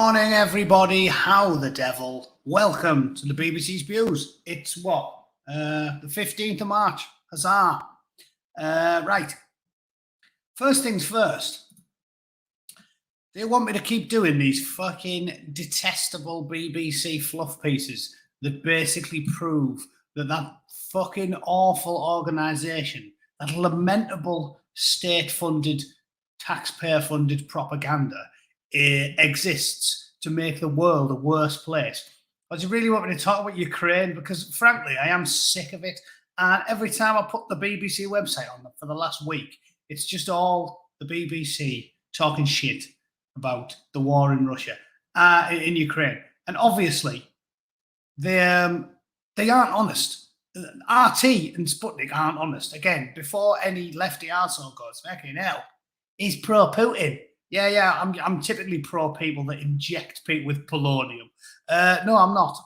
Morning, everybody. How the devil? Welcome to the BBC Spews. It's what? The 15th of March. Huzzah. Right. First things first. They want me to keep doing these fucking detestable BBC fluff pieces that basically prove that fucking awful organisation, that lamentable state-funded, taxpayer-funded propaganda exists to make the world a worse place. Or do you really want me to talk about Ukraine? Because frankly, I am sick of it. And every time I put the BBC website on for the last week, it's just all the BBC talking shit about the war in Russia, in Ukraine. And obviously, they aren't honest. RT and Sputnik aren't honest. Again, before any lefty arsehole goes, fucking hell, he's pro-Putin. Yeah, I'm typically pro people that inject people with polonium. No, I'm not.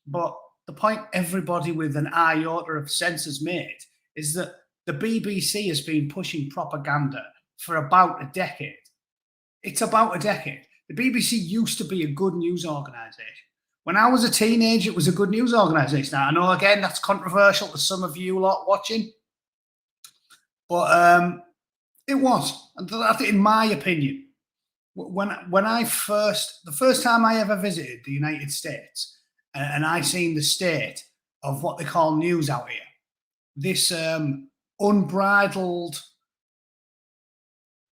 But the point everybody with an iota of sense has made is that the BBC has been pushing propaganda for about a decade. It's about a decade. The BBC used to be a good news organisation. When I was a teenager, it was a good news organisation. Now, I know, again, that's controversial to some of you lot watching. But it was, in my opinion. The first time I ever visited the United States, and I seen the state of what they call news out here, this unbridled,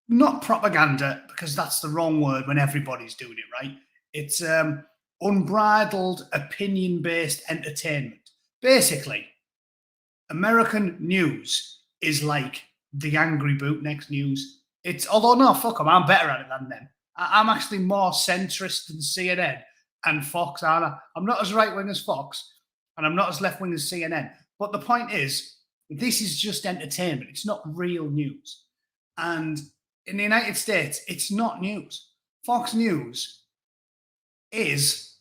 not propaganda, because that's the wrong word when everybody's doing it, right? It's unbridled, opinion-based entertainment. Basically, American news is like the Angry Bootneck news. Although no, fuck them, I'm better at it than them. I'm actually more centrist than CNN and Fox, aren't I? I'm not as right-wing as Fox, and I'm not as left-wing as CNN. But the point is, this is just entertainment. It's not real news. And in the United States, it's not news. Fox News is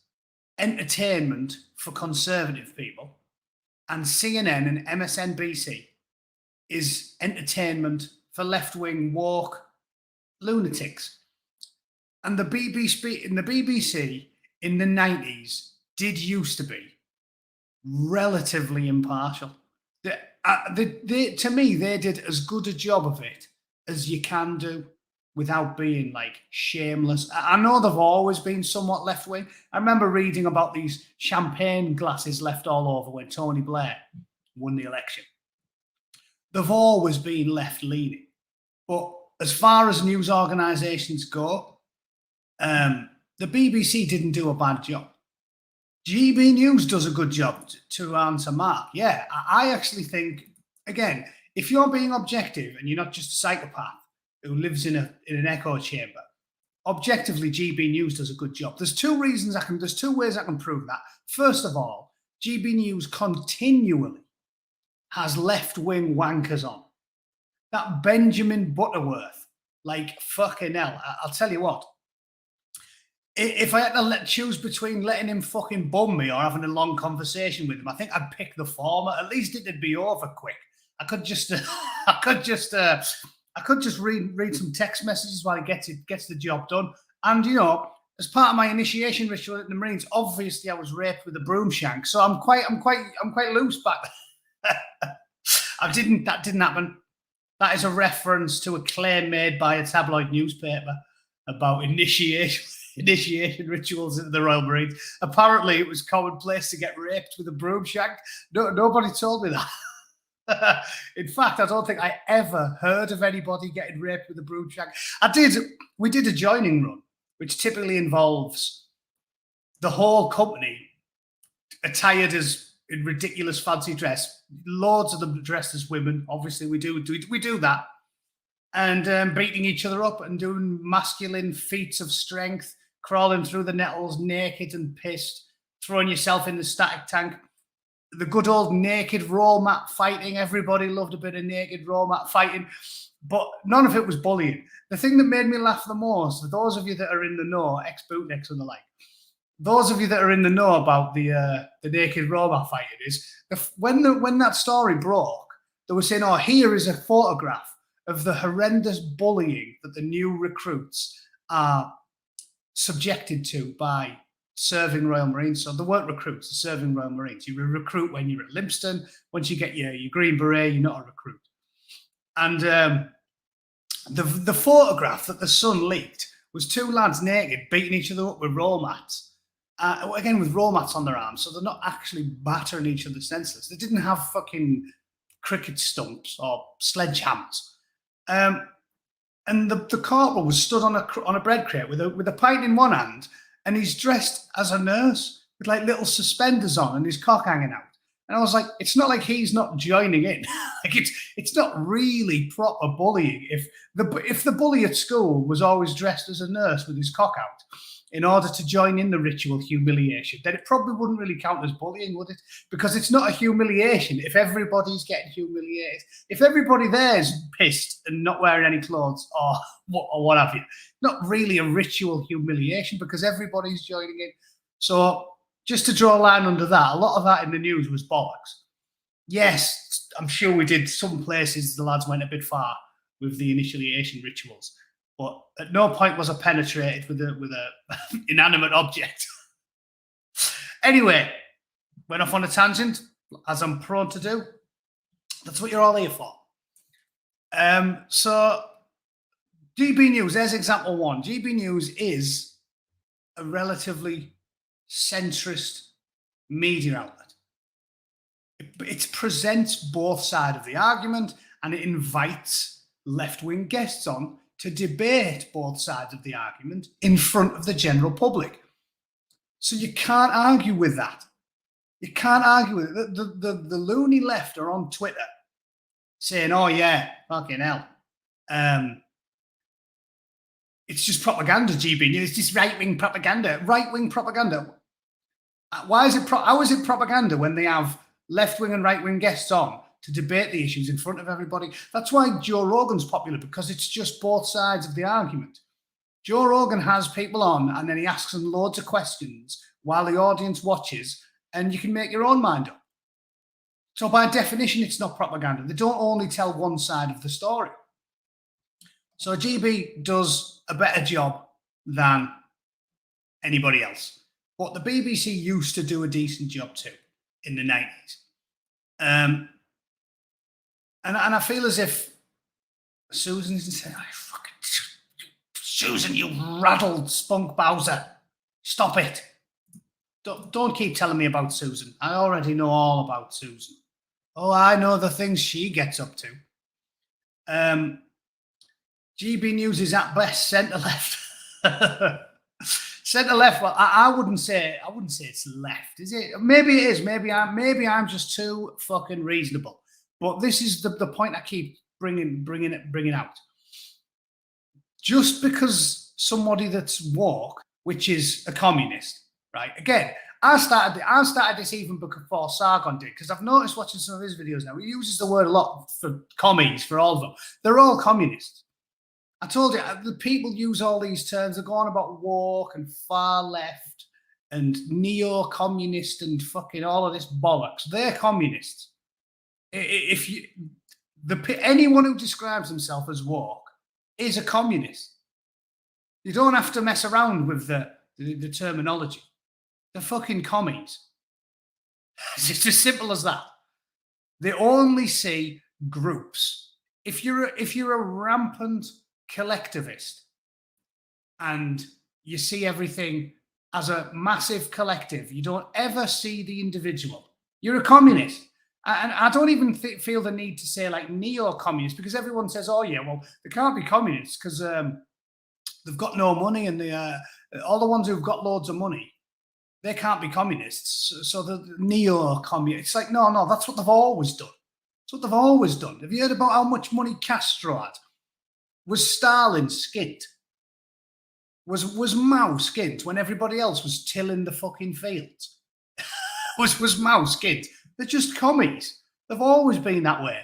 entertainment for conservative people, and CNN and MSNBC is entertainment for left-wing woke lunatics. And the BBC in the 90s did used to be relatively impartial. To me, they did as good a job of it as you can do without being like shameless. I know they've always been somewhat left-wing. I remember reading about these champagne glasses left all over when Tony Blair won the election. They've always been left-leaning. But as far as news organisations go, the BBC didn't do a bad job. GB News does a good job, to answer Mark. Yeah, I actually think, again, if you're being objective and you're not just a psychopath who lives in an echo chamber, objectively, GB News does a good job. There's two ways I can prove that. First of all, GB News continually has left-wing wankers on. That Benjamin Butterworth, like fucking hell. I'll tell you what. If I had to choose between letting him fucking bum me or having a long conversation with him, I think I'd pick the former. At least it'd be over quick. I could just read some text messages while he gets the job done. And you know, as part of my initiation ritual in the Marines, obviously I was raped with a broom shank, so I'm quite loose back there. That didn't happen. That is a reference to a claim made by a tabloid newspaper about initiation rituals into the Royal Marines. Apparently, it was commonplace to get raped with a broom shank. Nobody told me that. In fact, I don't think I ever heard of anybody getting raped with a broom shank. We did a joining run, which typically involves the whole company attired as in ridiculous fancy dress. Loads of them dressed as women. Obviously, we do that. And beating each other up and doing masculine feats of strength, crawling through the nettles naked and pissed, throwing yourself in the static tank. The good old naked roll mat fighting. Everybody loved a bit of naked roll mat fighting, but none of it was bullying. The thing that made me laugh the most, for those of you that are in the know, ex-bootnecks and the like, those of you that are in the know about the naked roll mat fighting, is when that story broke, they were saying, oh, here is a photograph of the horrendous bullying that the new recruits are subjected to by serving Royal Marines. So they weren't recruits, they're serving Royal Marines. You recruit when you're at Lympstone. Once you get your Green Beret, you're not a recruit. And the photograph that the Sun leaked was two lads naked beating each other up with roll mats. Again, with roll mats on their arms, so they're not actually battering each other senseless. They didn't have fucking cricket stumps or sledgehammers. And the corporal was stood on a bread crate with a pint in one hand, and he's dressed as a nurse with like little suspenders on and his cock hanging out. And I was like, it's not like he's not joining in. Like it's not really proper bullying. If the bully at school was always dressed as a nurse with his cock out in order to join in the ritual humiliation, then it probably wouldn't really count as bullying, would it? Because it's not a humiliation if everybody's getting humiliated. If everybody there's pissed and not wearing any clothes or what have you, not really a ritual humiliation because everybody's joining in. So just to draw a line under that, a lot of that in the news was bollocks. Yes, I'm sure we did. Some places the lads went a bit far with the initiation rituals, but at no point was I penetrated with a inanimate object. Anyway, went off on a tangent, as I'm prone to do. That's what you're all here for. So GB News, there's example one. GB News is a relatively centrist media outlet. It presents both sides of the argument, and it invites left-wing guests on to debate both sides of the argument in front of the general public. So you can't argue with that. You can't argue with it. The loony left are on Twitter saying, oh yeah, fucking hell. It's just propaganda, GB News. It's just right-wing propaganda. Right-wing propaganda. How is it propaganda when they have left-wing and right-wing guests on to debate the issues in front of everybody? That's why Joe Rogan's popular, because it's just both sides of the argument. Joe Rogan has people on and then he asks them loads of questions while the audience watches, and you can make your own mind up. So by definition, it's not propaganda. They don't only tell one side of the story. So GB does a better job than anybody else. But the BBC used to do a decent job too in the 90s. And I feel as if Susan isn't saying, oh, fucking Susan, you rattled spunk Bowser. Stop it. Don't keep telling me about Susan. I already know all about Susan. Oh, I know the things she gets up to. GB News is at best centre-left. Centre-left, well, I wouldn't say it's left, is it? Maybe it is. Maybe I'm just too fucking reasonable. But this is the point I keep bringing out. Just because somebody that's woke, which is a communist, right? Again, I started this even before Sargon did, because I've noticed watching some of his videos now, he uses the word a lot for commies, for all of them. They're all communists. I told you, the people use all these terms. They're going about woke and far left and neo-communist and fucking all of this bollocks. They're communists. Anyone who describes himself as woke is a communist. You don't have to mess around with the terminology. They're fucking commies. It's as simple as that. They only see groups. If you're a rampant collectivist and you see everything as a massive collective, you don't ever see the individual, you're a communist. And I don't even feel the need to say like neo-communist, because everyone says, oh yeah, well, they can't be communists because they've got no money, and all the ones who've got loads of money, they can't be communists. So the neo-communist, it's like, no, that's what they've always done. It's what they've always done. Have you heard about how much money Castro had? Was Stalin skint? Was Mao skint when everybody else was tilling the fucking fields? was Mao skint? They're just commies. They've always been that way.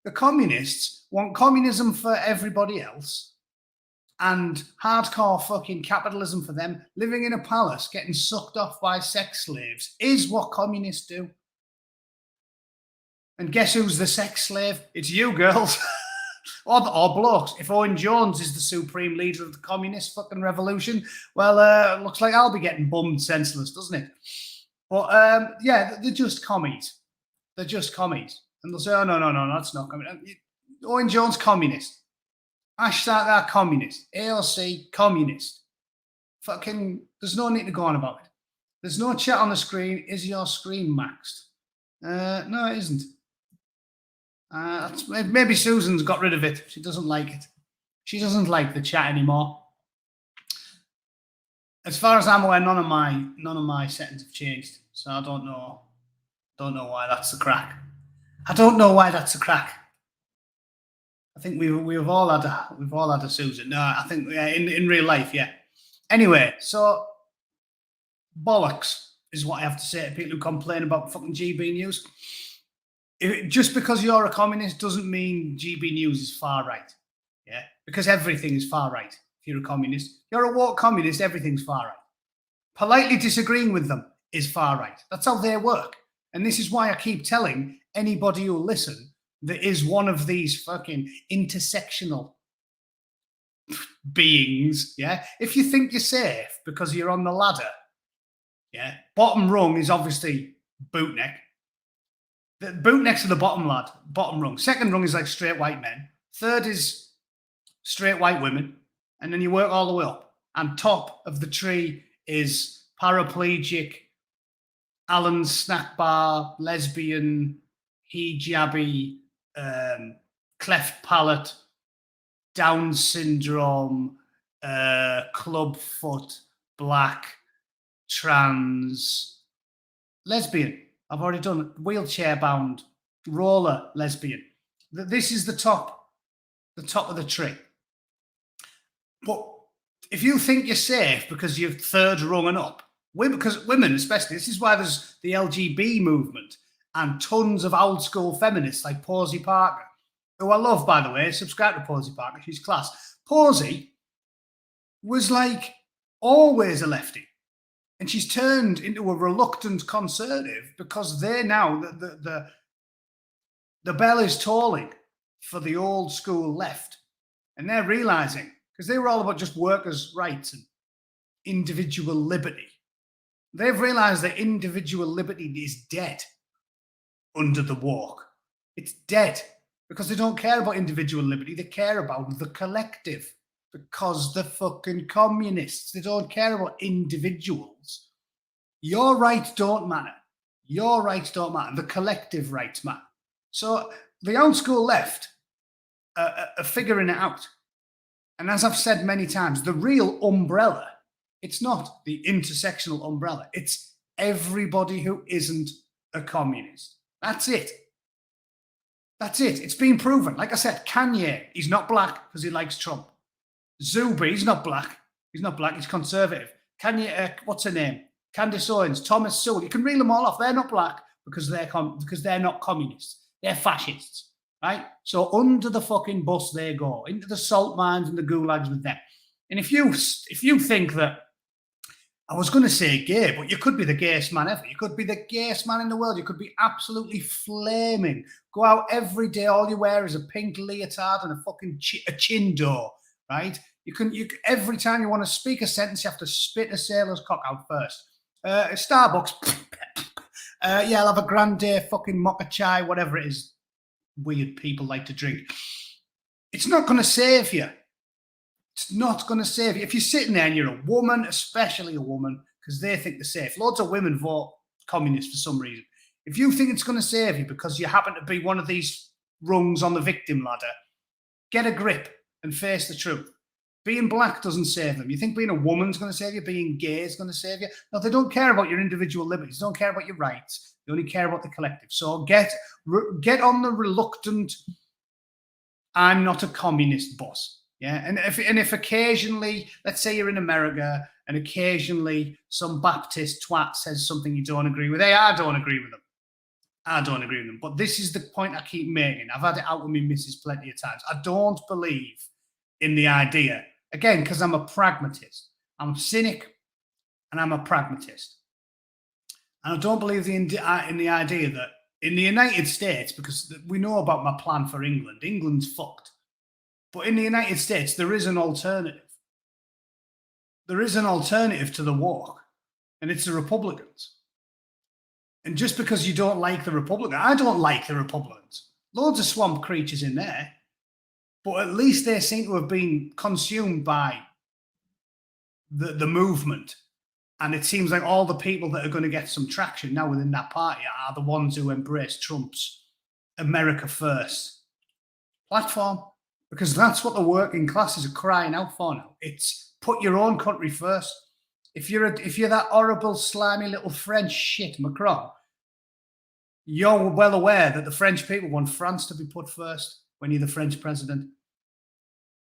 The communists want communism for everybody else and hardcore fucking capitalism for them. Living in a palace, getting sucked off by sex slaves is what communists do. And guess who's the sex slave? It's you, girls. or blokes. If Owen Jones is the supreme leader of the communist fucking revolution, well, looks like I'll be getting bummed senseless, doesn't it? But yeah, they're just commies. They're just commies. And they'll say, oh, no, that's not communist. Owen Jones, communist. Hashtag that communist. AOC, communist. Fucking, there's no need to go on about it. There's no chat on the screen. Is your screen maxed? No, it isn't. Maybe Susan's got rid of it. She doesn't like it. She doesn't like the chat anymore. As far as I'm aware, none of my settings have changed. So I don't know. Don't know why that's the crack. I don't know why that's the crack. I think we've all had a Susan. No, I think in real life, yeah. Anyway, so bollocks is what I have to say to people who complain about fucking GB News. Just because you're a communist doesn't mean GB News is far right. Yeah, because everything is far right. If you're a communist, you're a woke communist, everything's far right. Politely disagreeing with them is far right. That's how they work. And this is why I keep telling anybody who'll listen that is one of these fucking intersectional beings, yeah? If you think you're safe because you're on the ladder, yeah, bottom rung is obviously bootneck. The bootneck's to the bottom rung. Second rung is like straight white men. Third is straight white women. And then you work all the way up. And top of the tree is paraplegic, Alan snack bar, lesbian, hijabi, cleft palate, Down syndrome, clubfoot, black, trans, lesbian. I've already done it. Wheelchair bound, roller, lesbian. This is the top of the tree. But if you think you're safe because you're third rung and up, because women especially, this is why there's the LGB movement and tons of old school feminists like Posey Parker, who I love, by the way. Subscribe to Posey Parker, she's class. Posey was like always a lefty. And she's turned into a reluctant conservative because they're now, the bell is tolling for the old school left. And they're realizing, because they were all about just workers' rights and individual liberty. They've realized that individual liberty is dead under the woke. It's dead because they don't care about individual liberty. They care about the collective because they're fucking communists. They don't care about individuals. Your rights don't matter. Your rights don't matter. The collective rights matter. So the old school left are figuring it out. And as I've said many times, the real umbrella, it's not the intersectional umbrella. It's everybody who isn't a communist. That's it. That's it. It's been proven. Like I said, Kanye, he's not black because he likes Trump. Zuby, he's not black. He's not black. He's conservative. Kanye, what's her name? Candace Owens, Thomas Sowell. You can reel them all off. They're not black because they're not communists. They're fascists, right? So under the fucking bus they go, into the salt mines and the gulags with them. And if you think that, I was going to say gay, but you could be the gayest man ever. You could be the gayest man in the world. You could be absolutely flaming. Go out every day. All you wear is a pink leotard and a fucking chin door, right? You every time you want to speak a sentence, you have to spit a sailor's cock out first. Starbucks. Yeah, I'll have a grande fucking mocha chai, whatever it is. Weird people like to drink. It's not going to save you. It's not going to save you. If you're sitting there and you're a woman, especially a woman, because they think they're safe. Loads of women vote communist for some reason. If you think it's going to save you because you happen to be one of these rungs on the victim ladder, get a grip and face the truth. Being black doesn't save them. You think being a woman's going to save you? Being gay is going to save you? No, they don't care about your individual liberties. They don't care about your rights. They only care about the collective. So get on the reluctant, I'm not a communist bus. Yeah, and if occasionally, let's say you're in America and occasionally some Baptist twat says something you don't agree with, hey, I don't agree with them. I don't agree with them. But this is the point I keep making. I've had it out with me missus plenty of times. I don't believe in the idea, again, because I'm a pragmatist. I'm a cynic and I'm a pragmatist. And I don't believe in the idea that in the United States, because we know about my plan for England, England's fucked. But in the United States, there is an alternative. There is an alternative to the woke, and it's the Republicans. And just because you don't like the Republicans, I don't like the Republicans. Loads of swamp creatures in there, but at least they seem to have been consumed by the movement. And it seems like all the people that are going to get some traction now within that party are the ones who embrace Trump's America First platform, because that's what the working classes are crying out for now. It's put your own country first. If you're that horrible, slimy little French shit, Macron, you're well aware that the French people want France to be put first when you're the French president.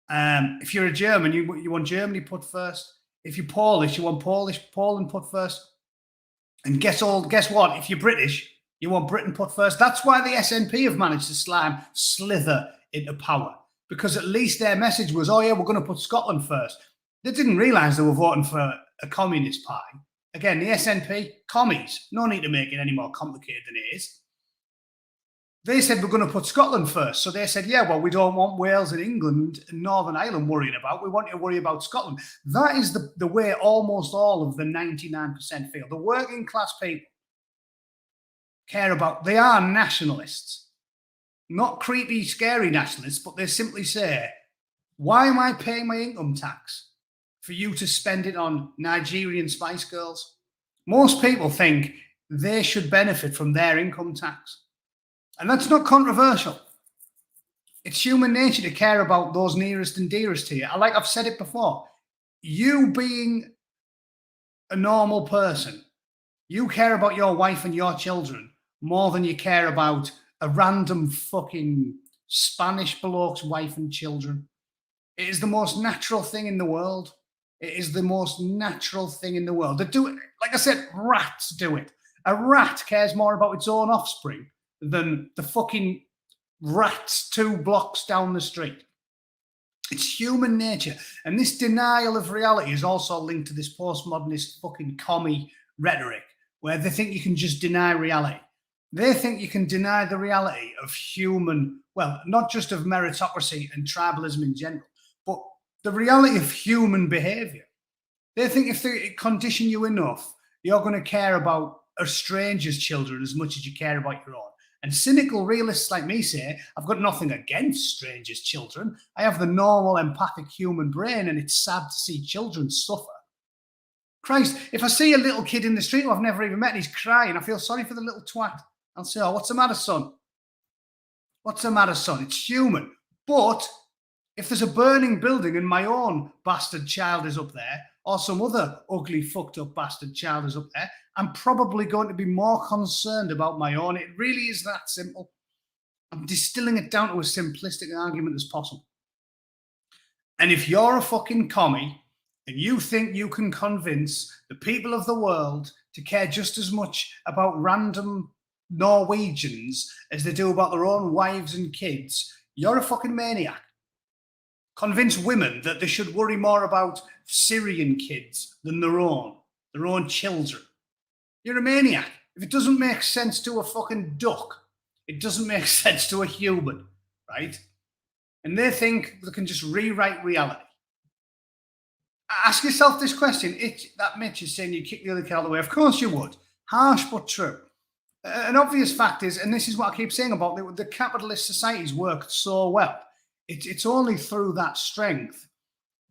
If you're a German, you want Germany put first. If you're Polish, you want Poland put first. And guess what? If you're British, you want Britain put first. That's why the SNP have managed to slither into power, because at least their message was, oh yeah, we're going to put Scotland first. They didn't realise they were voting for a communist party. Again, the SNP, commies. No need to make it any more complicated than it is. They said we're going to put Scotland first. So they said, yeah, well, we don't want Wales and England and Northern Ireland worrying about. We want you to worry about Scotland. That is the way almost all of the 99% feel. The working class people care about, they are nationalists. Not creepy, scary nationalists, but they simply say, why am I paying my income tax for you to spend it on Nigerian Spice Girls? Most people think they should benefit from their income tax. And that's not controversial. It's human nature to care about those nearest and dearest to you. Like I've said it before, you being a normal person, you care about your wife and your children more than you care about a random fucking Spanish bloke's wife and children. It is the most natural thing in the world. It is the most natural thing in the world. They do it, like I said, rats do it. A rat cares more about its own offspring than the fucking rats 2 blocks down the street. It's human nature. And this denial of reality is also linked to this postmodernist fucking commie rhetoric, where they think you can just deny reality. They think you can deny the reality of human, well, not just of meritocracy and tribalism in general, but the reality of human behavior. They think if they condition you enough, you're going to care about a stranger's children as much as you care about your own. And cynical realists like me say, I've got nothing against strangers' children. I have the normal empathic human brain, and it's sad to see children suffer. Christ, if I see a little kid in the street who I've never even met and he's crying, I feel sorry for the little twat. I'll say, oh, what's the matter, son? What's the matter, son? It's human. But if there's a burning building and my own bastard child is up there, or some other ugly, fucked up bastard child is up there, I'm probably going to be more concerned about my own. It really is that simple. I'm distilling it down to as simplistic an argument as possible. And if you're a fucking commie and you think you can convince the people of the world to care just as much about random Norwegians as they do about their own wives and kids, you're a fucking maniac. Convince women that they should worry more about Syrian kids than their own children. You're a maniac. If it doesn't make sense to a fucking duck, it doesn't make sense to a human, right? And they think they can just rewrite reality. Ask yourself this question. That Mitch is saying you kick the other kid out of the way. Of course you would. Harsh but true. An obvious fact is, and this is what I keep saying about the capitalist societies worked so well. It's only through that strength,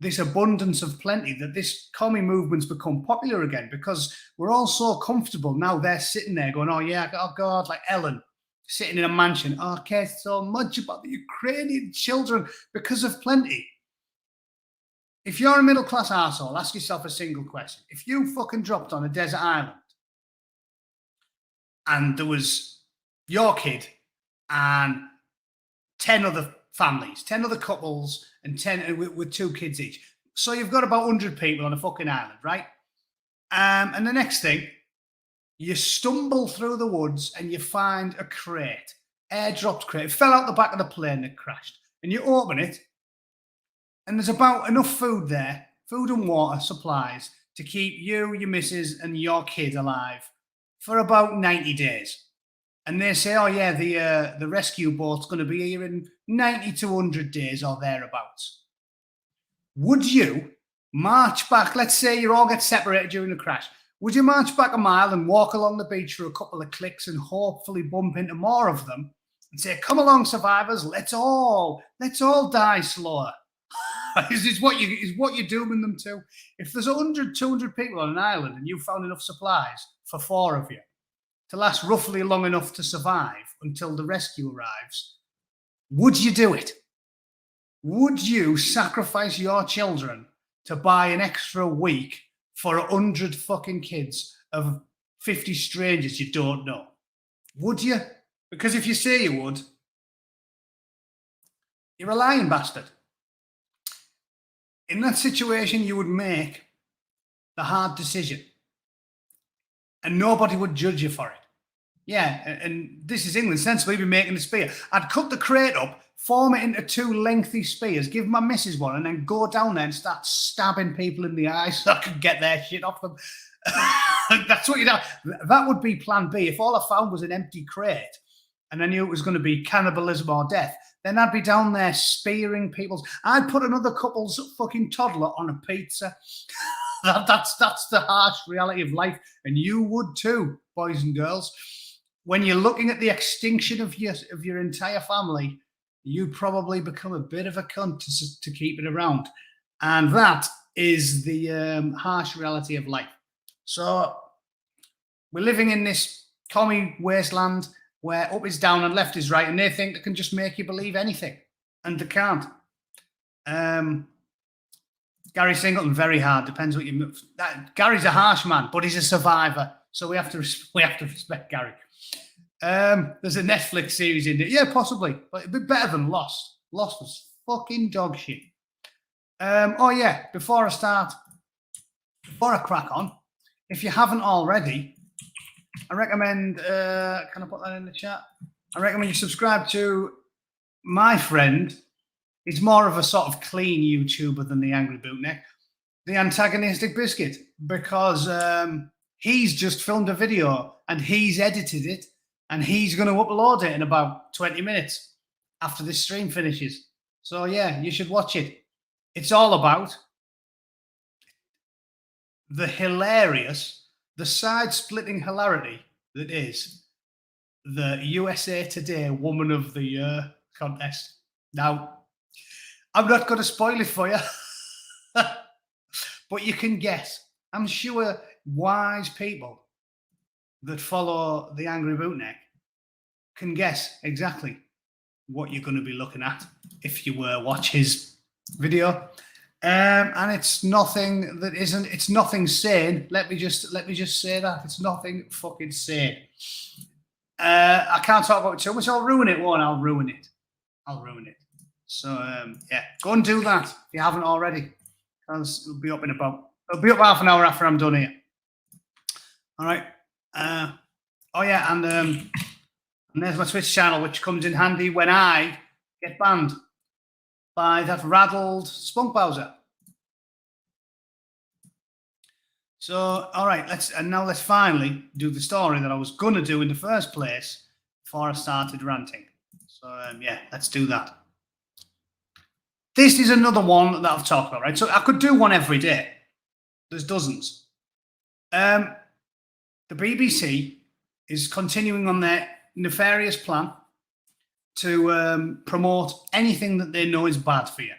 this abundance of plenty, that this commie movement's become popular again, because we're all so comfortable now. They're sitting there going, oh yeah, oh God, like Ellen sitting in a mansion. Oh, I care so much about the Ukrainian children because of plenty. If you're a middle class arsehole, ask yourself a single question. If you fucking dropped on a desert island and there was your kid and 10 other families, 10 other couples, and 10 with 2 kids each. So you've got about 100 people on a fucking island, right? And the next thing, you stumble through the woods and you find a crate, air-dropped crate. It fell out the back of the plane that crashed. And you open it, and there's about enough food there, food and water supplies, to keep you, your missus, and your kid alive for about 90 days. and they say, oh yeah, the rescue boat's going to be here in 90 to 100 days or thereabouts. Would you march back? Let's say you all get separated during the crash. Would you march back a mile and walk along the beach for a couple of clicks and hopefully bump into more of them and say, come along, survivors, let's all die slower? is what you're dooming them to. If there's 100, 200 people on an island and you found enough supplies for 4 of you to last roughly long enough to survive until the rescue arrives, would you do it? Would you sacrifice your children to buy an extra week for 100 fucking kids of 50 strangers you don't know? Would you? Because if you say you would, you're a lying bastard. In that situation, you would make the hard decision and nobody would judge you for it. Yeah, and this is England. Sensibly be making the spear. I'd cut the crate up, form it into 2 lengthy spears, give my missus one, and then go down there and start stabbing people in the eye so I could get their shit off them. That's what you'd have. That would be plan B. If all I found was an empty crate and I knew it was going to be cannibalism or death, then I'd be down there spearing people's. I'd put another couple's fucking toddler on a pizza. That's the harsh reality of life. And you would too, boys and girls. When you're looking at the extinction of your entire family, you'd probably become a bit of a cunt to keep it around. And that is the harsh reality of life. So we're living in this commie wasteland where up is down and left is right, and they think they can just make you believe anything, and they can't. Gary Singleton, very hard. Depends what you. Gary's a harsh man, but he's a survivor, so we have to respect Gary. There's a Netflix series in it, yeah, possibly, but it'd be better than Lost. Lost was fucking dog shit. Oh yeah, before I crack on, if you haven't already, I recommend, can I put that in the chat? I recommend you subscribe to my friend. He's more of a sort of clean YouTuber than the Angry Bootneck, the Antagonistic Biscuit, because he's just filmed a video and he's edited it and he's going to upload it in about 20 minutes after this stream finishes. So yeah, you should watch it. It's all about the side-splitting hilarity that is the USA Today Woman of the Year contest. Now, I'm not going to spoil it for you, but you can guess. I'm sure wise people that follow the Angry Bootneck can guess exactly what you're going to be looking at if you watch his video. And it's nothing that isn't. It's nothing sane. Let me just say that it's nothing fucking sane. I can't talk about it too much. I'll ruin it. I'll ruin it. So yeah, go and do that if you haven't already, because it'll be up half an hour after I'm done here. All right. Oh yeah, and there's my Twitch channel, which comes in handy when I get banned by that raddled Spunk Bowser. So, all right, let's finally do the story that I was going to do in the first place before I started ranting. So, yeah, let's do that. This is another one that I've talked about, right? So I could do one every day. There's dozens. The BBC is continuing on their nefarious plan to promote anything that they know is bad for you,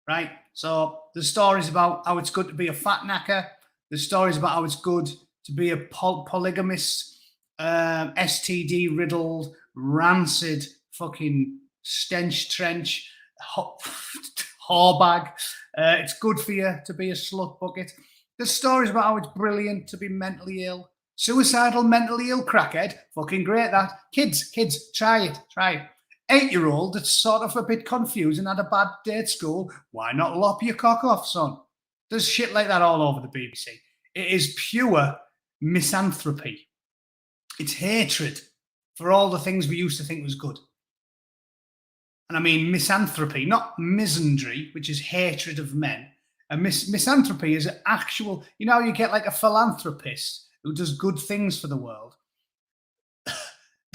right? So there's stories about how it's good to be a fat knacker. There's stories about how it's good to be a polygamist, STD-riddled, rancid, fucking stench trench, whore bag. It's good for you to be a slut bucket. There's stories about how it's brilliant to be mentally ill. Suicidal, mentally ill crackhead. Fucking great, that. Kids, try it. 8-year-old that's sort of a bit confused and had a bad day at school. Why not lop your cock off, son? There's shit like that all over the BBC. It is pure misanthropy. It's hatred for all the things we used to think was good. And I mean misanthropy, not misandry, which is hatred of men. And misanthropy is actual, you know, you get like a philanthropist who does good things for the world.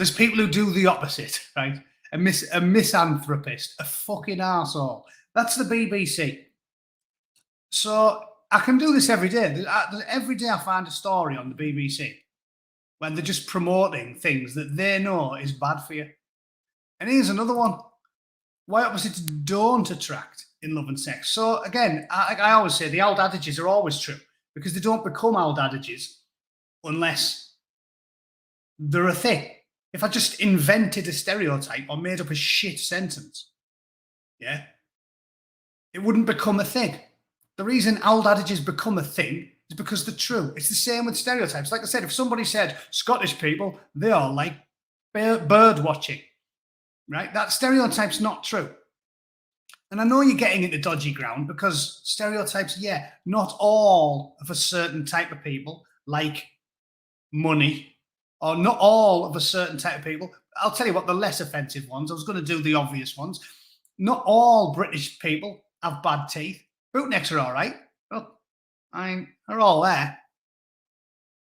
There's people who do the opposite, right? A misanthropist, a fucking arsehole. That's the BBC. So I can do this every day. Every day I find a story on the BBC when they're just promoting things that they know is bad for you. And here's another one. Why opposites don't attract in love and sex. So again, I always say the old adages are always true because they don't become old adages unless they're a thing. If I just invented a stereotype or made up a shit sentence, yeah, it wouldn't become a thing. The reason old adages become a thing is because they're true. It's the same with stereotypes. Like I said, if somebody said Scottish people, they are like bird watching, right? That stereotype's not true. And I know you're getting into dodgy ground because stereotypes, yeah, not all of a certain type of people like money, or not all of a certain type of people. I'll tell you what, the less offensive ones, I was going to do the obvious ones. Not all British people have bad teeth. Bootnecks are all right. Well, they're all there.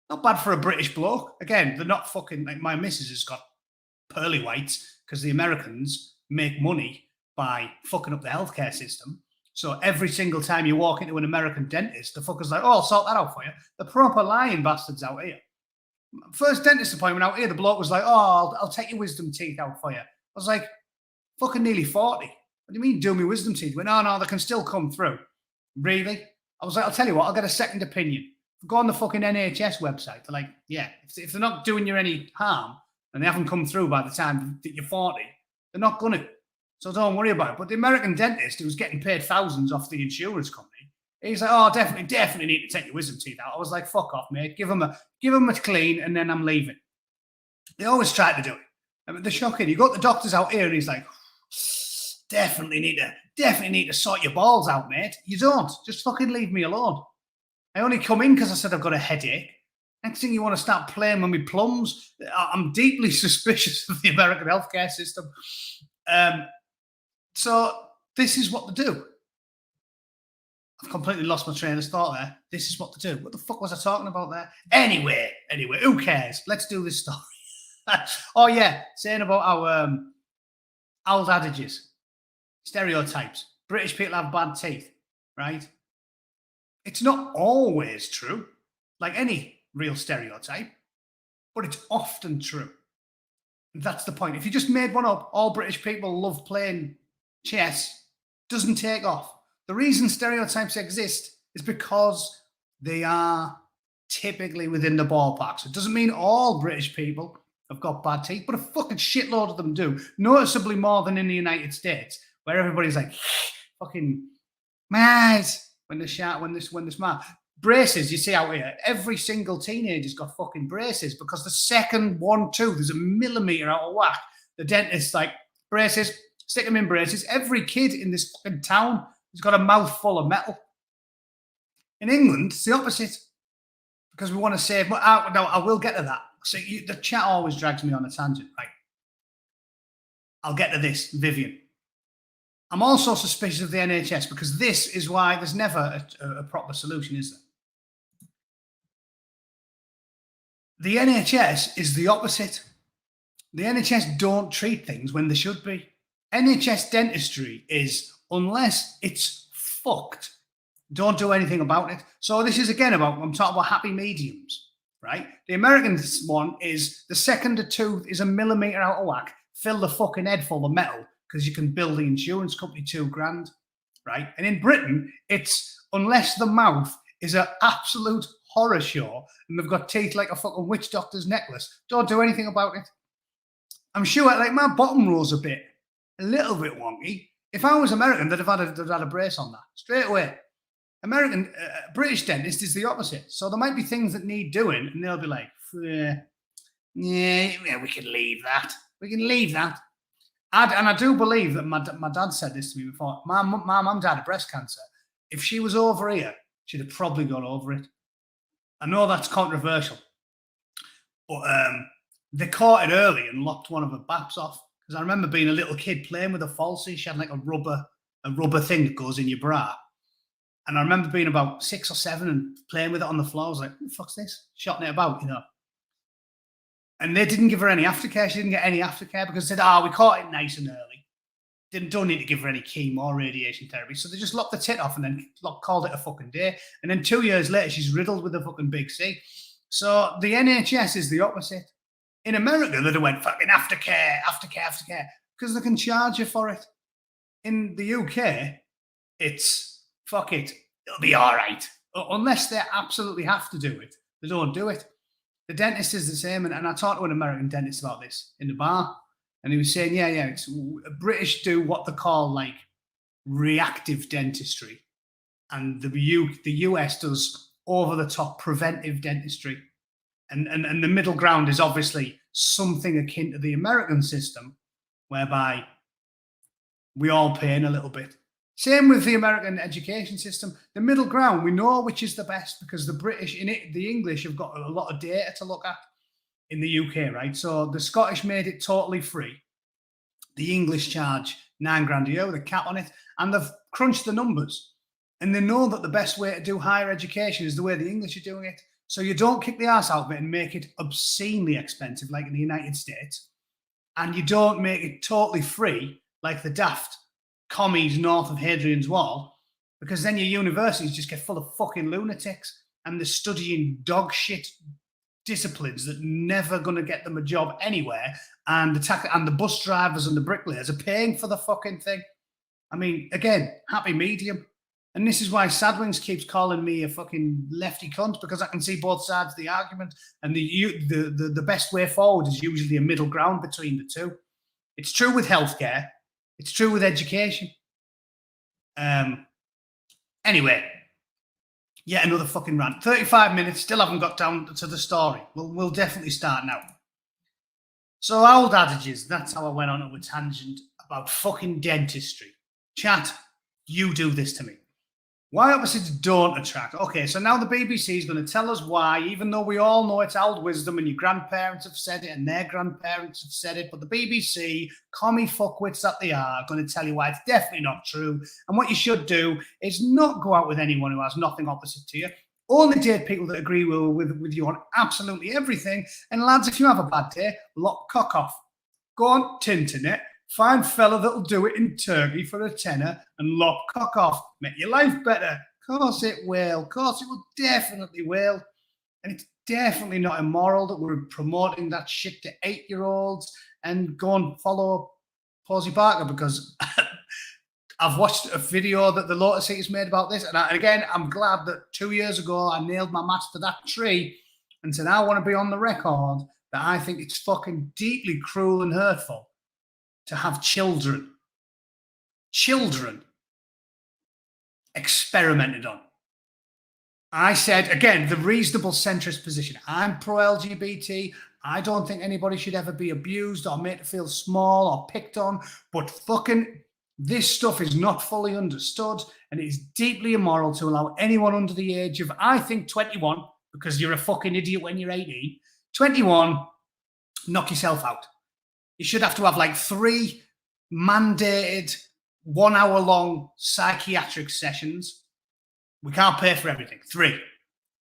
Not bad for a British bloke. Again, they're not fucking, like my missus has got pearly whites because the Americans make money by fucking up the healthcare system. So every single time you walk into an American dentist, the fucker's like, oh, I'll sort that out for you. The proper lying bastards out here. First dentist appointment out here, the bloke was like, oh, I'll take your wisdom teeth out for you. I was like, fucking nearly 40. What do you mean do me wisdom teeth? He went, no, they can still come through. Really? I was like, I'll tell you what, I'll get a second opinion. Go on the fucking NHS website. They're like, yeah, if they're not doing you any harm and they haven't come through by the time that you're 40, they're not going to. So don't worry about it. But the American dentist who was getting paid thousands off the insurance company, he's like, oh, definitely need to take your wisdom teeth out. I was like, fuck off, mate. Give them a clean and then I'm leaving. They always try to do it. I mean, they're shocking. You got the doctors out here and he's like, definitely need to sort your balls out, mate. You don't. Just fucking leave me alone. I only come in because I said I've got a headache. Next thing you want to start playing with me plums. I'm deeply suspicious of the American healthcare system. So this is what they do. I've completely lost my train of thought there. This is what they do. What the fuck was I talking about there? Anyway, who cares? Let's do this story. Oh yeah, saying about our old adages, stereotypes. British people have bad teeth, right? It's not always true, like any real stereotype, but it's often true. That's the point. If you just made one up, all British people love playing chess, doesn't take off. The reason stereotypes exist is because they are typically within the ballpark. So it doesn't mean all British people have got bad teeth, but a fucking shitload of them do. Noticeably more than in the United States, where everybody's like, fucking mad when they're smart. Braces, you see out here, every single teenager's got fucking braces because the second one tooth is a millimeter out of whack. The dentist's like, braces, stick them in braces. Every kid in this fucking town has got a mouthful of metal. In England, it's the opposite because we want to save. No, I will get to that. So the chat always drags me on a tangent, right? I'll get to this, Vivian. I'm also suspicious of the NHS because this is why there's never a proper solution, is there? The NHS is the opposite. The NHS don't treat things when they should be. NHS dentistry is, unless it's fucked, don't do anything about it. So this is again I'm talking about happy mediums, right? The American one is the second a tooth is a millimeter out of whack, fill the fucking head full of metal because you can bill the insurance company $2,000, right? And in Britain, it's unless the mouth is an absolute horror show and they've got teeth like a fucking witch doctor's necklace, don't do anything about it. I'm sure, like my bottom row's a little bit wonky. If I was American, they'd have had a brace on that straight away. British dentist is the opposite. So there might be things that need doing, and they'll be like, yeah, we can leave that. We can leave that. And I do believe that my dad said this to me before. My mum died of breast cancer. If she was over here, she'd have probably gone over it. I know that's controversial, but they caught it early and locked one of her baps off. Because I remember being a little kid playing with a falsie. She had like a rubber thing that goes in your bra. And I remember being about 6 or 7 and playing with it on the floor. I was like, what the fuck's this? Shotting it about, you know. And they didn't give her any aftercare. She didn't get any aftercare because they said, we caught it nice and early. Don't need to give her any chemo or radiation therapy. So they just locked the tit off and then called it a fucking day. And then 2 years later, she's riddled with a fucking big C. So the NHS is the opposite. In America, they went fucking aftercare, because they can charge you for it. In the UK, it's fuck it, it'll be all right. Unless they absolutely have to do it, they don't do it. The dentist is the same. And I talked to an American dentist about this in the bar. And he was saying, it's British do what they call like reactive dentistry. And the US does over the top preventive dentistry. And the middle ground is obviously something akin to the American system, whereby we all pay in a little bit. Same with the American education system. The middle ground, we know which is the best because the British, the English have got a lot of data to look at in the UK, right? So the Scottish made it totally free. The English charge $9,000 a year with a cap on it, and they've crunched the numbers. And they know that the best way to do higher education is the way the English are doing it. So you don't kick the arse out of it and make it obscenely expensive like in the United States. And you don't make it totally free like the daft commies north of Hadrian's Wall, because then your universities just get full of fucking lunatics and they're studying dog shit disciplines that never going to get them a job anywhere. And the bus drivers and the bricklayers are paying for the fucking thing. I mean, again, happy medium. And this is why Sadwings keeps calling me a fucking lefty cunt, because I can see both sides of the argument. And the best way forward is usually a middle ground between the two. It's true with healthcare. It's true with education. Anyway, yet another fucking rant. 35 minutes, still haven't got down to the story. We'll definitely start now. So old adages, that's how I went on a tangent about fucking dentistry. Chat, you do this to me. Why opposites don't attract? Okay, so now the BBC is going to tell us why, even though we all know it's old wisdom and your grandparents have said it and their grandparents have said it, but the BBC, commie fuckwits that they are, going to tell you why it's definitely not true. And what you should do is not go out with anyone who has nothing opposite to you. Only date people that agree with you on absolutely everything. And lads, if you have a bad day, lock cock off. Go on Tinternet. Find fella that'll do it in Turkey for a tenner and lock cock off. Make your life better. Of course it will. Of course it will. Definitely will. And it's definitely not immoral that we're promoting that shit to 8-year-olds and go and follow Posey Barker, because I've watched a video that the Lotus Eaters made about this. And again, I'm glad that 2 years ago I nailed my match to that tree and said I want to be on the record that I think it's fucking deeply cruel and hurtful to have children experimented on. I said, again, the reasonable centrist position. I'm pro-LGBT. I don't think anybody should ever be abused or made to feel small or picked on. But fucking this stuff is not fully understood, and it is deeply immoral to allow anyone under the age of, I think, 21, because you're a fucking idiot when you're 18, 21, knock yourself out. You should have to have like 3 mandated 1 hour long psychiatric sessions. We can't pay for everything. 3.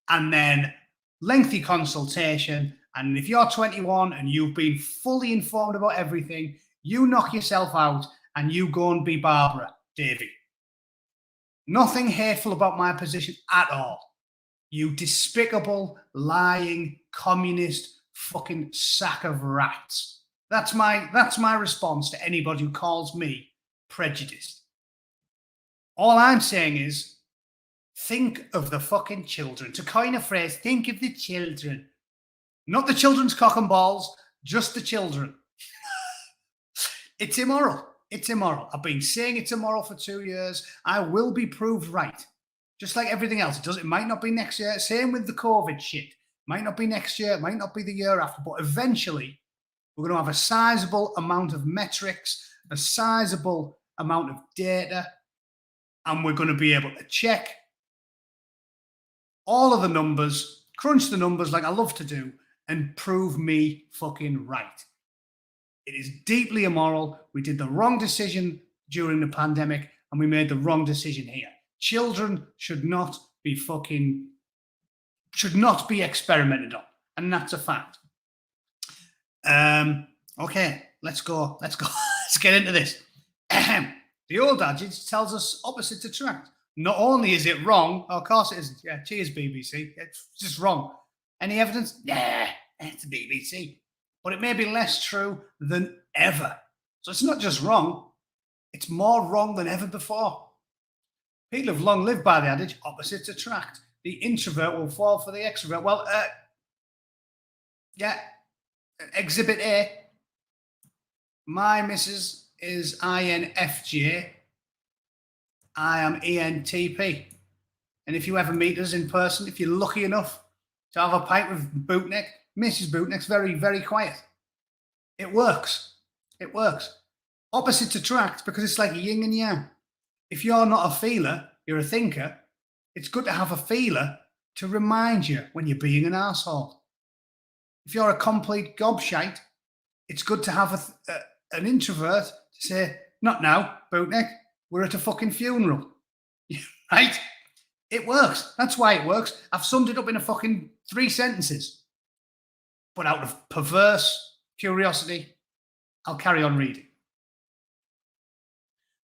And then lengthy consultation. And if you're 21 and you've been fully informed about everything, you knock yourself out and you go and be Barbara Davy. Nothing hateful about my position at all. You despicable, lying, communist fucking sack of rats. That's my response to anybody who calls me prejudiced. All I'm saying is, think of the fucking children. To coin a phrase, think of the children. Not the children's cock and balls, just the children. It's immoral. It's immoral. I've been saying it's immoral for 2 years. I will be proved right. Just like everything else. It might not be next year. Same with the COVID shit. Might not be next year. It might not be the year after. But eventually, we're going to have a sizable amount of metrics, a sizable amount of data, and we're going to be able to check all of the numbers, crunch the numbers like I love to do, and prove me fucking right. It is deeply immoral. We did the wrong decision during the pandemic, and we made the wrong decision here. Children should not be experimented on, and that's a fact. Okay, let's go. Let's get into this. The old adage tells us opposites attract. Not only is it wrong, of course it isn't. Yeah, cheers, BBC. It's just wrong. Any evidence? Yeah, it's the BBC. But it may be less true than ever. So it's not just wrong, it's more wrong than ever before. People have long lived by the adage, opposites attract. The introvert will fall for the extrovert. Well, yeah, Exhibit A. My missus is INFJ. I am ENTP. And if you ever meet us in person, if you're lucky enough to have a pint with Bootneck, Mrs. Bootneck's very, very quiet. It works. It works. Opposites attract because it's like yin and yang. If you're not a feeler, you're a thinker. It's good to have a feeler to remind you when you're being an arsehole. If you're a complete gobshite, it's good to have an introvert to say, not now, Bootneck, we're at a fucking funeral. Right? It works. That's why it works. I've summed it up in a fucking 3 sentences. But out of perverse curiosity, I'll carry on reading.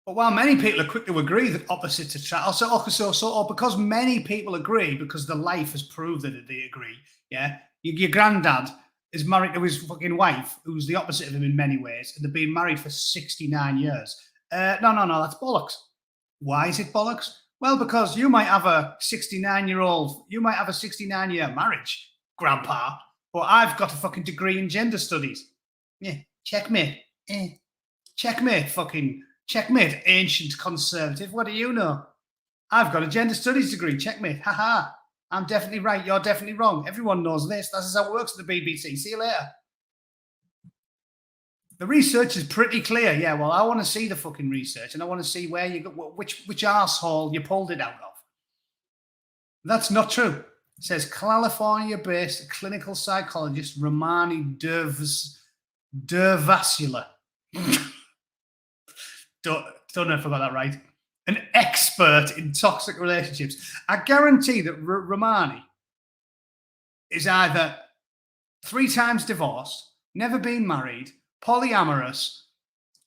But while many people are quick to agree that opposites attract, so because many people agree, because the life has proved that they agree, yeah, your granddad is married to his fucking wife, who's the opposite of him in many ways, and they've been married for 69 years. No, that's bollocks. Why is it bollocks? Well, because you might have a 69-year marriage, grandpa, but I've got a fucking degree in gender studies. Yeah, checkmate. Checkmate, ancient conservative. What do you know? I've got a gender studies degree. Checkmate. Haha. I'm definitely right. You're definitely wrong. Everyone knows this. That's how it works at the BBC. See you later. The research is pretty clear. Yeah, well, I want to see the fucking research and I want to see where you got, which arsehole you pulled it out of. That's not true. It says California-based clinical psychologist Romani Dervasula. Don't know if I got that right. An expert in toxic relationships. I guarantee that Romani is either 3 times divorced, never been married, polyamorous,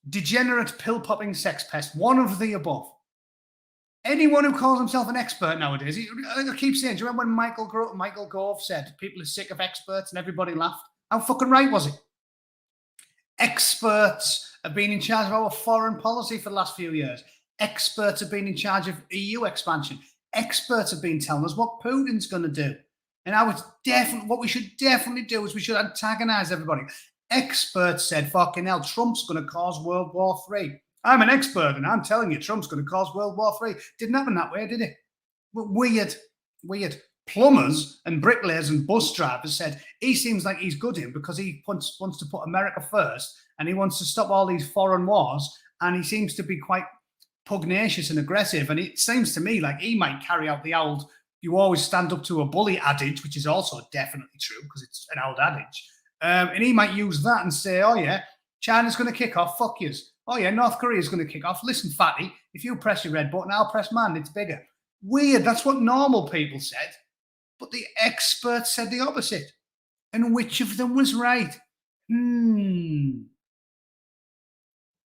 degenerate pill-popping sex pest, one of the above. Anyone who calls himself an expert nowadays, I keep saying, do you remember when Michael Gove said people are sick of experts and everybody laughed? How fucking right was it? Experts have been in charge of our foreign policy for the last few years. Experts have been in charge of EU expansion. Experts have been telling us what Putin's going to do. And what we should definitely do is we should antagonize everybody. Experts said, fucking hell, Trump's going to cause World War III. I'm an expert and I'm telling you Trump's going to cause World War III. Didn't happen that way, did it? Weird. Plumbers and bricklayers and bus drivers said he seems like he's good in because he wants to put America first and he wants to stop all these foreign wars and he seems to be quite pugnacious and aggressive, and it seems to me like he might carry out the old you always stand up to a bully adage, which is also definitely true because it's an old adage, and he might use that and say, oh yeah, China's going to kick off, fuck yous. Oh yeah, North Korea's going to kick off. Listen, fatty, if you press your red button, I'll press mine, it's bigger. Weird, that's what normal people said, but the experts said the opposite. And which of them was right?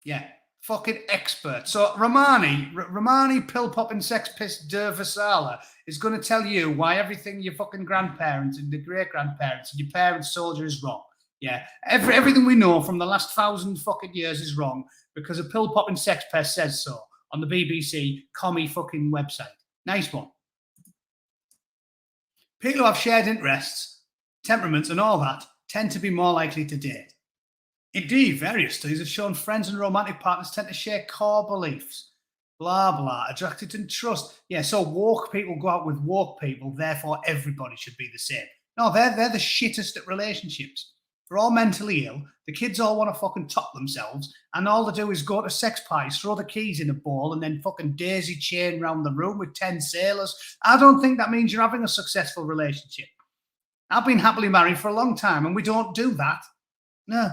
Yeah, fucking expert. So Romani pill-popping sex piss Dervasala is going to tell you why everything your fucking grandparents and the great-grandparents and your parents told you is wrong. Yeah, everything we know from the last 1,000 fucking years is wrong because a pill-popping sex pest says so on the BBC commie fucking website. Nice one. People who have shared interests, temperaments and all that tend to be more likely to date. Indeed, various studies have shown friends and romantic partners tend to share core beliefs. Blah, blah, attracted and trust. Yeah, so woke people go out with woke people, therefore everybody should be the same. No, they're the shittest at relationships. They're all mentally ill. The kids all want to fucking top themselves, and all they do is go to sex parties, throw the keys in a bowl, and then fucking daisy chain around the room with 10 sailors. I don't think that means you're having a successful relationship. I've been happily married for a long time, and we don't do that. No,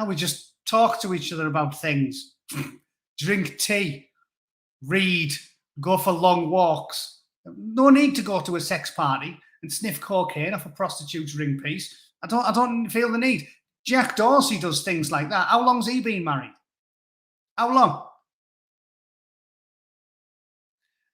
we just talk to each other about things, drink tea, read, go for long walks. No need to go to a sex party and sniff cocaine off a prostitute's ring piece. I don't feel the need. Jack Dorsey does things like that. How long's he been married? How long?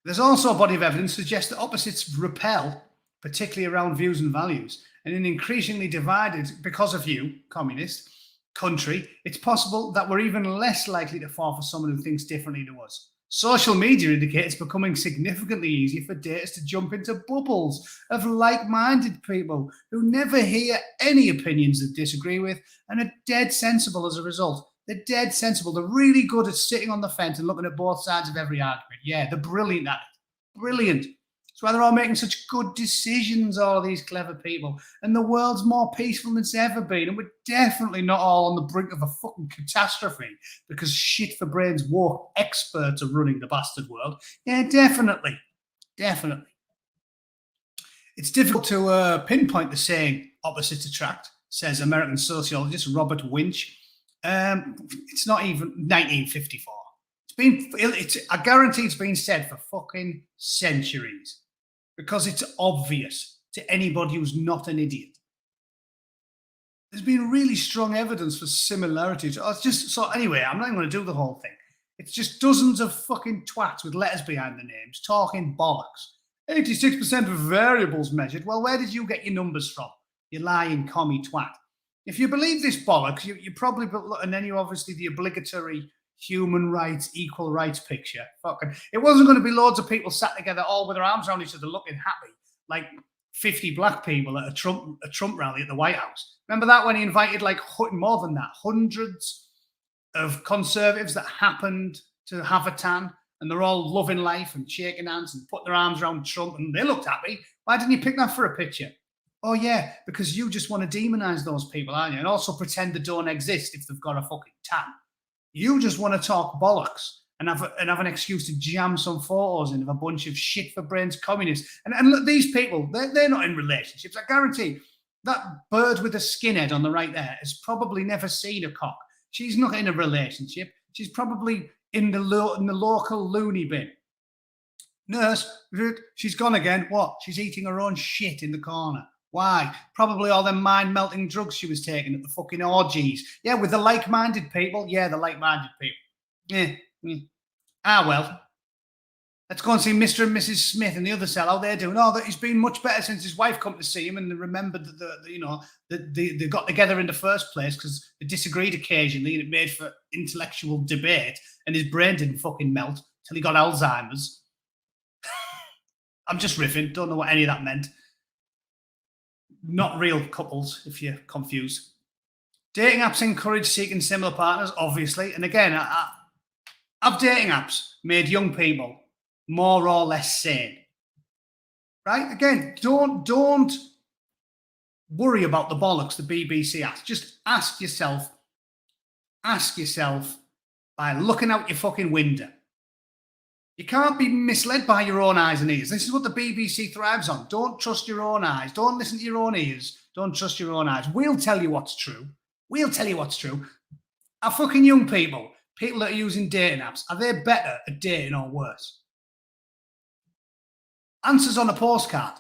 There's also a body of evidence to suggest that opposites repel, particularly around views and values. And in an increasingly divided, because of you, communist, country, it's possible that we're even less likely to fall for someone who thinks differently to us. Social media indicate it's becoming significantly easier for daters to jump into bubbles of like-minded people who never hear any opinions they disagree with and are dead sensible as a result. They're dead sensible. They're really good at sitting on the fence and looking at both sides of every argument. Yeah, they're brilliant at it. Brilliant. That's why they're all making such good decisions, all of these clever people. And the world's more peaceful than it's ever been. And we're definitely not all on the brink of a fucking catastrophe because shit for brains woke experts are running the bastard world. Yeah, definitely. Definitely. It's difficult to pinpoint the saying opposites attract, says American sociologist Robert Winch. It's not even 1954. I guarantee it's been said for fucking centuries because it's obvious to anybody who's not an idiot. There's been really strong evidence for similarities. Anyway, I'm not even going to do the whole thing. It's just dozens of fucking twats with letters behind the names talking bollocks. 86% of variables measured. Well, where did you get your numbers from? You lying commie twat. If you believe this bollocks, you probably, and then you obviously the obligatory human rights, equal rights picture. Fucking, it wasn't going to be loads of people sat together all with their arms around each other looking happy, like 50 black people at a Trump rally at the White House. Remember that when he invited like more than that, hundreds of conservatives that happened to have a tan and they're all loving life and shaking hands and putting their arms around Trump and they looked happy. Why didn't you pick that for a picture? Oh, yeah, because you just want to demonize those people, aren't you? And also pretend they don't exist if they've got a fucking tan. You just want to talk bollocks and have an excuse to jam some photos in of a bunch of shit for brains communists. And look, these people, they're not in relationships. I guarantee that bird with the skinhead on the right there has probably never seen a cock. She's not in a relationship. She's probably in the local loony bin. Nurse, she's gone again. What? She's eating her own shit in the corner. Why? Probably all them mind-melting drugs she was taking at the fucking orgies. Yeah, with the like-minded people. Yeah, the like-minded people. Yeah. Ah, well. Let's go and see Mr. and Mrs. Smith in the other cell. How they're doing. Oh, he's been much better since his wife come to see him and they remembered that they got together in the first place because they disagreed occasionally and it made for intellectual debate and his brain didn't fucking melt till he got Alzheimer's. I'm just riffing. Don't know what any of that meant. Not real couples, if you're confused. Dating apps encourage seeking similar partners, obviously. And again, have dating apps made young people more or less sane? Right? Again, don't worry about the bollocks the BBC asks. Just ask yourself by looking out your fucking window. You can't be misled by your own eyes and ears. This is what the BBC thrives on. Don't trust your own eyes. Don't listen to your own ears. Don't trust your own eyes. We'll tell you what's true. We'll tell you what's true. Are fucking young people that are using dating apps, are they better at dating or worse? Answers on a postcard.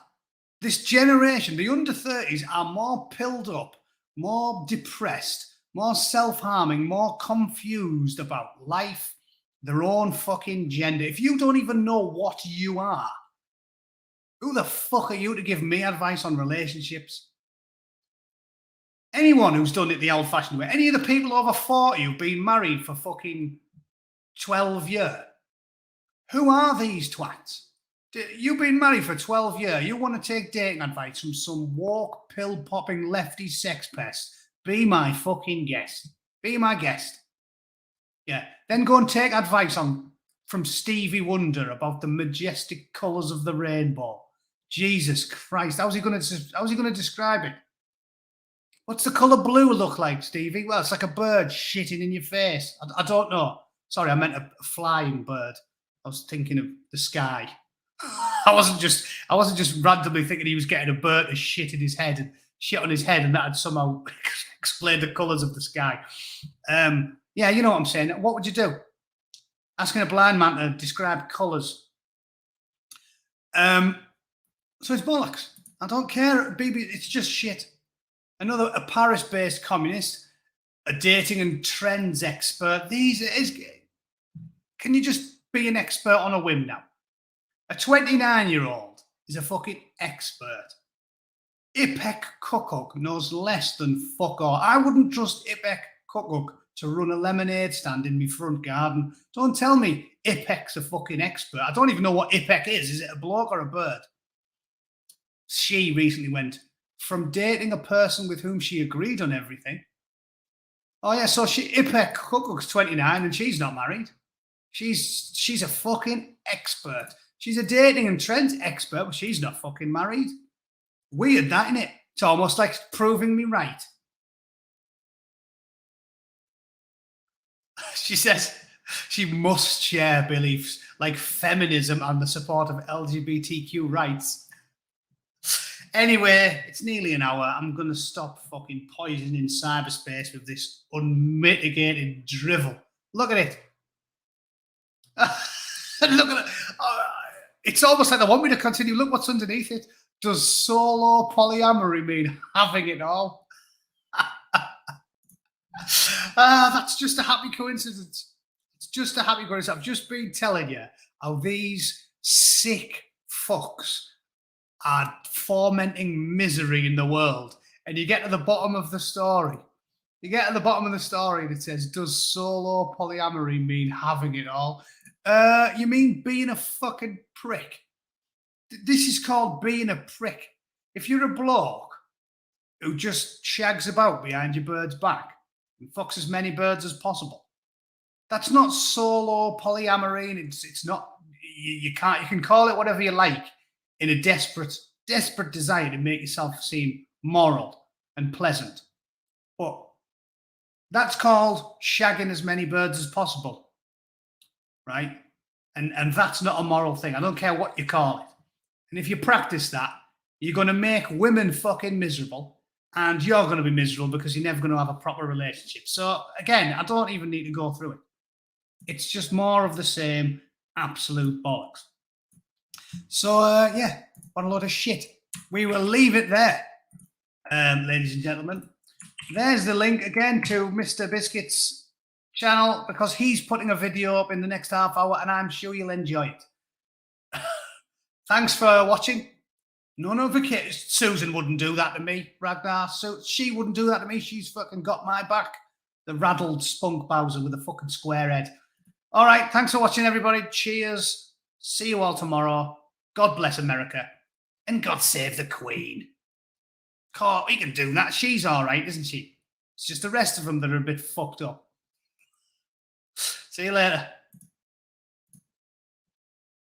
This generation, the under 30s, are more pilled up, more depressed, more self-harming, more confused about life, their own fucking gender. If you don't even know what you are, who the fuck are you to give me advice on relationships? Anyone who's done it the old-fashioned way, any of the people over 40 who've been married for fucking 12 years, who are these twats? You've been married for 12 years. You want to take dating advice from some woke, pill-popping lefty sex pest? Be my fucking guest. Be my guest. Yeah. Then go and take advice from Stevie Wonder about the majestic colours of the rainbow. Jesus Christ. How's he going to describe it? What's the colour blue look like, Stevie? Well, it's like a bird shitting in your face. I don't know. Sorry, I meant a flying bird. I was thinking of the sky. I wasn't just randomly thinking he was getting a bird to shit in his head and shit on his head, and that had somehow explained the colours of the sky. Yeah, you know what I'm saying. What would you do? Asking a blind man to describe colours. So it's bollocks. I don't care. Baby, it's just shit. Another, a Paris-based communist, a dating and trends expert. Can you just be an expert on a whim now? A 29-year-old is a fucking expert. Ipek Kukuk knows less than fuck all. I wouldn't trust Ipek Kukuk to run a lemonade stand in my front garden. Don't tell me Ipek's a fucking expert. I don't even know what Ipek is. Is it a bloke or a bird? She recently went from dating a person with whom she agreed on everything. Oh yeah, so Ipek Kukuk's 29 and she's not married. She's a fucking expert. She's a dating and trends expert, but she's not fucking married. Weird, that, innit? It's almost like proving me right. She says she must share beliefs like feminism and the support of LGBTQ rights. Anyway, it's nearly an hour. I'm going to stop fucking poisoning cyberspace with this unmitigated drivel. Look at it. Look at it. It's almost like they want me to continue. Look what's underneath it. Does solo polyamory mean having it all? That's just a happy coincidence. It's just a happy coincidence. I've just been telling you how these sick fucks are fomenting misery in the world. And you get to the bottom of the story. You get to the bottom of the story and it says, does solo polyamory mean having it all? You mean being a fucking prick? This is called being a prick. If you're a bloke who just shags about behind your bird's back and fucks as many birds as possible, that's not solo polyamory. It's not. You can call it whatever you like in a desperate desire to make yourself seem moral and pleasant, but that's called shagging as many birds as possible, right? And that's not a moral thing. I don't care what you call it. And if you practice that, you're going to make women fucking miserable, and you're going to be miserable because you're never going to have a proper relationship. So again, I don't even need to go through it. It's just more of the same absolute bollocks. So yeah, what a load of shit. We will leave it there, ladies and gentlemen. There's the link again to Mr. Biscuit's channel, because he's putting a video up in the next half hour and I'm sure you'll enjoy it. Thanks for watching. No notification. Susan wouldn't do that to me, Ragnar. So she wouldn't do that to me. She's fucking got my back. The raddled spunk Bowser with a fucking square head. All right. Thanks for watching, everybody. Cheers. See you all tomorrow. God bless America. And God save the Queen. We can do that. She's all right, isn't she? It's just the rest of them that are a bit fucked up. See you later.